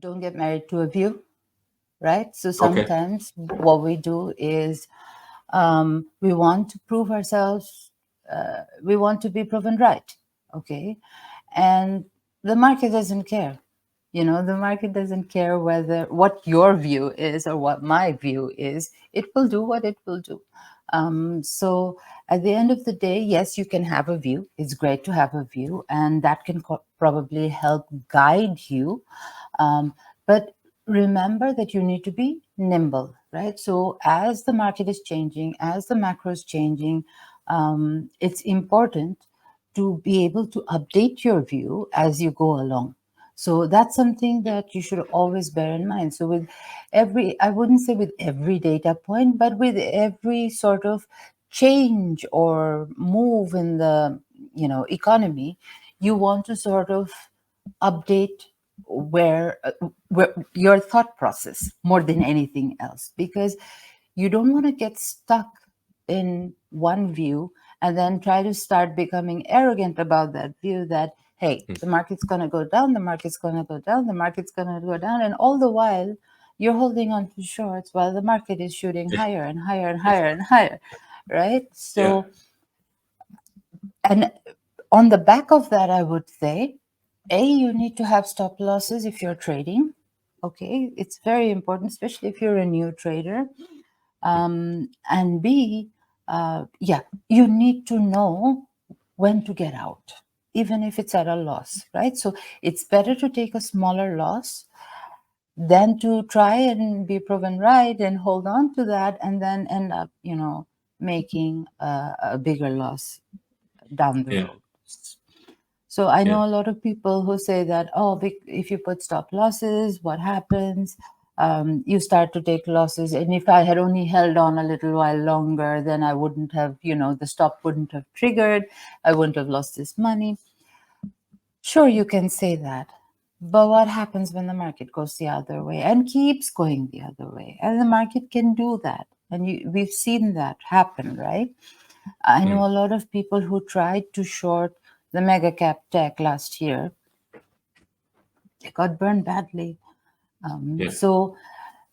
don't get married to a view, right? So Okay. sometimes what we do is we want to prove ourselves, we want to be proven right, okay? And the market doesn't care. The market doesn't care whether what your view is or what my view is. It will do what it will do. So at the end of the day, yes, you can have a view. It's great to have a view, and that can probably help guide you. But remember that you need to be nimble, right? So as the market is changing, as the macro is changing, it's important to be able to update your view as you go along. So that's something that you should always bear in mind. So with every, I wouldn't say with every data point, but with every sort of change or move in the economy, you want to sort of update where your thought process more than anything else, because you don't want to get stuck in one view and then try to start becoming arrogant about that view that, hey, the market's going to go down, the market's going to go down, the market's going to go down, and all the while you're holding on to shorts while the market is shooting higher and higher and higher and higher, right? Yeah. So, and on the back of that, I would say, you need to have stop losses if you're trading. Okay, it's very important, especially if you're a new trader. And B, yeah, you need to know when to get out, even if it's at a loss, right? So it's better to take a smaller loss than to try and be proven right and hold on to that and then end up, making a bigger loss down the Yeah. road. So I Yeah. know a lot of people who say that, oh, if you put stop losses, what happens? You start to take losses. And if I had only held on a little while longer, then I wouldn't have, the stop wouldn't have triggered. I wouldn't have lost this money. Sure, you can say that. But what happens when the market goes the other way and keeps going the other way? And the market can do that. And we've seen that happen, right? I know Mm. a lot of people who tried to short the mega cap tech last year. They got burned badly. Yeah. So,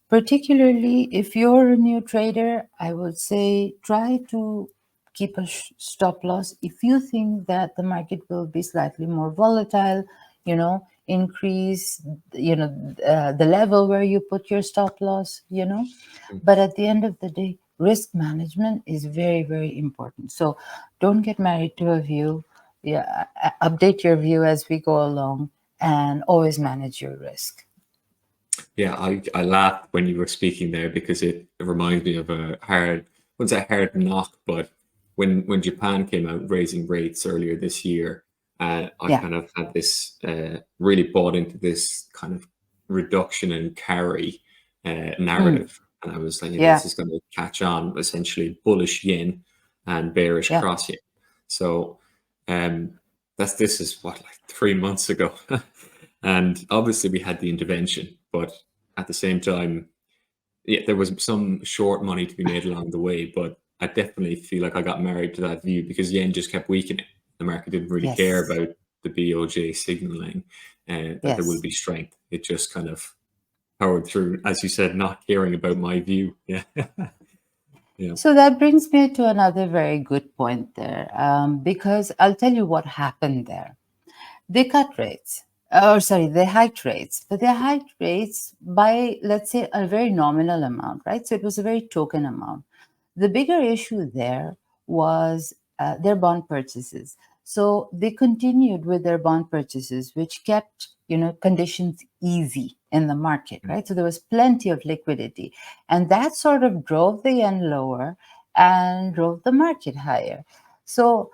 particularly if you're a new trader, I would say try to keep a stop loss. If you think that the market will be slightly more volatile, increase, the level where you put your stop loss. But at the end of the day, risk management is very, very important. So don't get married to a view. Yeah, update your view as we go along and always manage your risk. Yeah, I laughed when you were speaking there because it reminds me of a hard, what's a hard knock, but when Japan came out raising rates earlier this year, I Yeah. kind of had this really bought into this kind of reduction and carry Mm. narrative, and I was like, Yeah. this is going to catch on, essentially bullish yen and bearish Yeah. cross yen. So um, this is what, like 3 months ago. And obviously we had the intervention, but at the same time, yeah, there was some short money to be made along the way. But I definitely feel like I got married to that view because yen just kept weakening. The market didn't really care Yes. about the BOJ signaling that there will Yes. be strength. It just kind of powered through, as you said, not caring about my view. Yeah. Yeah. So that brings me to another very good point there, because I'll tell you what happened there. They cut rates, or sorry, they hiked rates, but they hiked rates by, let's say, a very nominal amount, right? So it was a very token amount. The bigger issue there was their bond purchases. So they continued with their bond purchases, which kept conditions easy in the market, right? So there was plenty of liquidity, and that sort of drove the yen lower and drove the market higher. So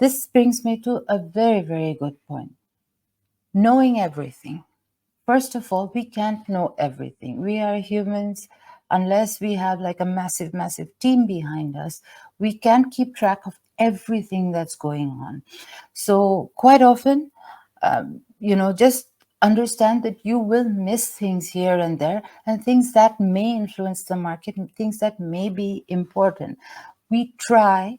this brings me to a very, very good point. Knowing everything. First of all, we can't know everything. We are humans. Unless we have like a massive, massive team behind us, we can't keep track of everything that's going on. So, quite often, just understand that you will miss things here and there and things that may influence the market and things that may be important. We try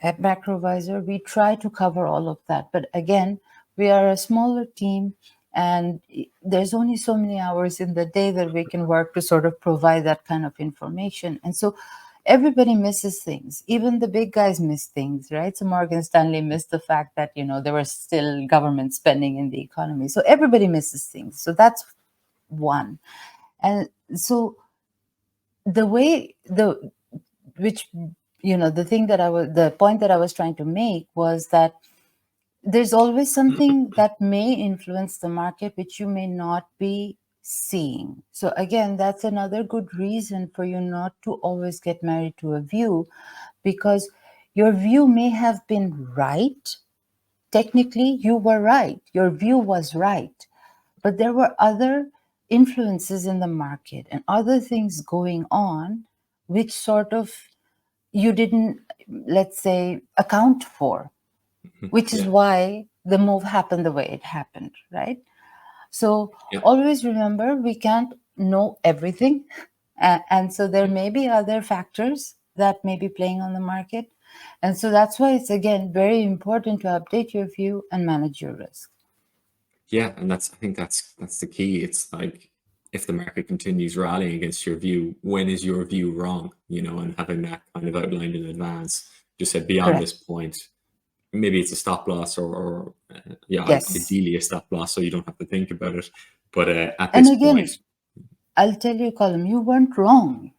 at Macrovisor, we try to cover all of that. But again, we are a smaller team. And there's only so many hours in the day that we can work to sort of provide that kind of information. And so everybody misses things. Even the big guys miss things, right? So Morgan Stanley missed the fact that, there was still government spending in the economy. So everybody misses things. So that's one. And so the way which the point that I was trying to make was that there's always something that may influence the market which you may not be seeing. So again, that's another good reason for you not to always get married to a view, because your view may have been right. Technically, you were right. Your view was right. But there were other influences in the market and other things going on which sort of you didn't, let's say, account for, which is Yeah. why the move happened the way it happened, right? So Yeah. always remember, we can't know everything. And so there may be other factors that may be playing on the market. And so that's why it's, again, very important to update your view and manage your risk. Yeah, and I think that's the key. It's like, if the market continues rallying against your view, when is your view wrong? And having that kind of outlined in advance. Just said beyond Correct. this point, maybe it's a stop loss, or yeah, Yes. ideally a stop loss, so you don't have to think about it. But at And this point, again, I'll tell you, Colin, you weren't wrong.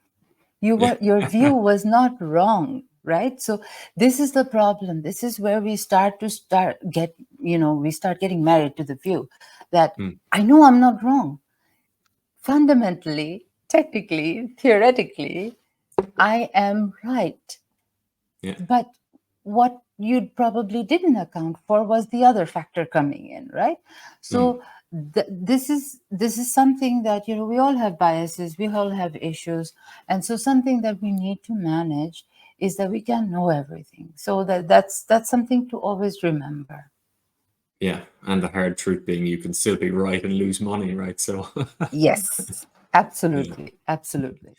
yeah, Your view was not wrong, right? So this is the problem. This is where we we start getting married to the view that mm, I know I'm not wrong. Fundamentally, technically, theoretically, I am right. yeah, But what you probably didn't account for was the other factor coming in, right? mm, So this is something that, we all have biases, we all have issues, and so something that we need to manage is that we can't know everything. So that's something to always remember. yeah. And the hard truth being, you can still be right and lose money, right? So Yes, yeah. absolutely, absolutely.